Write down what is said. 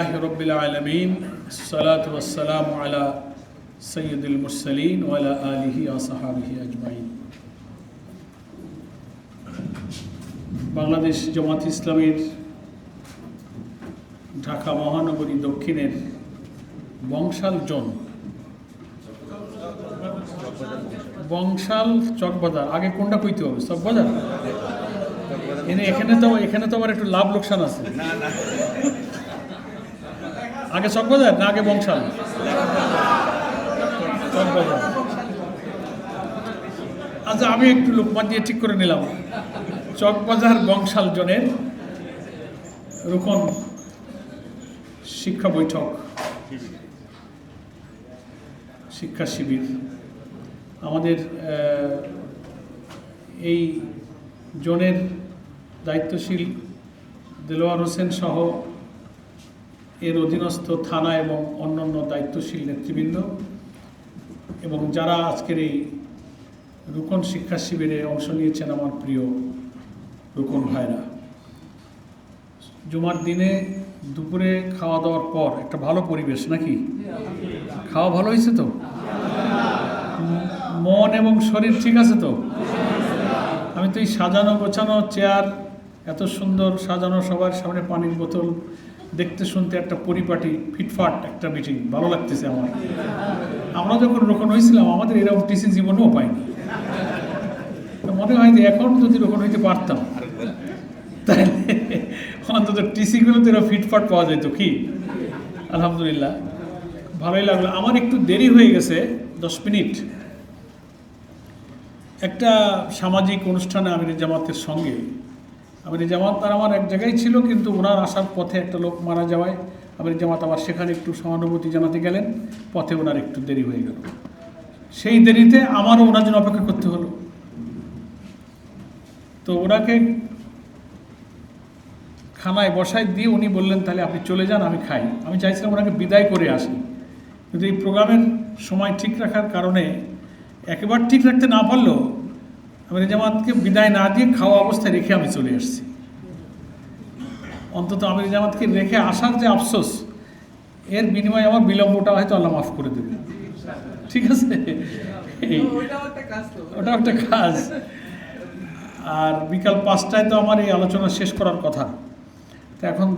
रब्बिल आलमीन अस्सलातु वस्सलामु अला सय्यिदिल मुरसलीन व अला आलिहि व असहाबिहि अजमाइन। বাংলাদেশ জামাত ইসলামের ঢাকা মহানগরী দক্ষিণের বংশাল জোন, বংশাল চকবাজার, আগে কোনটা কইতে হবে? চকবাজার। এখানে তো আবার একটু লাভ লোকসান আছে। আগে চকবাজার না আগে বংশাল? চকবাজার। আচ্ছা, আমি একটু লোকমান দিয়ে ঠিক করে নিলাম। চকবাজার বংশাল জনের রুকন শিক্ষা বৈঠক, শিক্ষা শিবির। আমাদের এই জোনের দায়িত্বশীল দেলোয়ার হোসেন সহ এর অধীনস্থ থানা এবং অন্যান্য দায়িত্বশীল নেতৃবৃন্দ এবং যারা আজকের এই রুকন শিক্ষা শিবিরে অংশ নিয়েছেন, আমার প্রিয় রুকন ভাইরা, জুমার দিনে দুপুরে খাওয়া দাওয়ার পর একটা ভালো পরিবেশ নাকি? খাওয়া ভালো হয়েছে তো? মন এবং শরীর ঠিক আছে তো? আমি তো এই সাজানো গোছানো চেয়ার, এত সুন্দর সাজানো, সবার সামনে পানির বোতল, দেখতে শুনতে একটা পরিপাটি ফিটফাট একটা মিটিং, ভালো লাগতেছে আমার। আমরা যখন রোকন হয়েছিলাম আমাদের এরকম টিসি জীবনেও পাইনি। মনে হয় যে এখন যদি রোকন হইতে পারতাম তাহলে অন্তত টিসিগুলো তো এরকম ফিটফাট পাওয়া যেত। কি আলহামদুলিল্লাহ, ভালোই লাগলো। আমার একটু দেরি হয়ে গেছে 10 মিনিট। একটা সামাজিক অনুষ্ঠানে আমির জামাতের সঙ্গে, আমির জামাত আর আমার এক জায়গায় ছিল, কিন্তু ওনার আসার পথে একটা লোক মারা যাওয়ায় আমির জামাত আবার সেখানে একটু সহানুভূতি জানাতে গেলেন, পথে ওনার একটু দেরি হয়ে গেল। সেই দেরিতে আমারও ওনার জন্য অপেক্ষা করতে হলো। তো ওনাকে খানায় বসায় দিয়ে উনি বললেন, তাহলে আপনি চলে যান, আমি খাই। আমি চাইছিলাম ওনাকে বিদায় করে আসি, কিন্তু এই প্রোগ্রামের সময় ঠিক রাখার কারণে একেবারে ঠিক রাখতে না পারলেও আমির জামাতকে বিদায় না দিয়ে খাওয়া অবস্থায় রেখে আমি চলে আসছি। অন্তত আমির জামাতকে রেখে আসার যে আফসোস, এর বিনিময়ে আমার বিলম্বটা হয়তো আল্লাহ মাফ করে দেবে। ঠিক আছে, ওটাও একটা কাজ। আর বিকাল 5টায় তো আমার এই আলোচনা শেষ করার কথা। তো এখন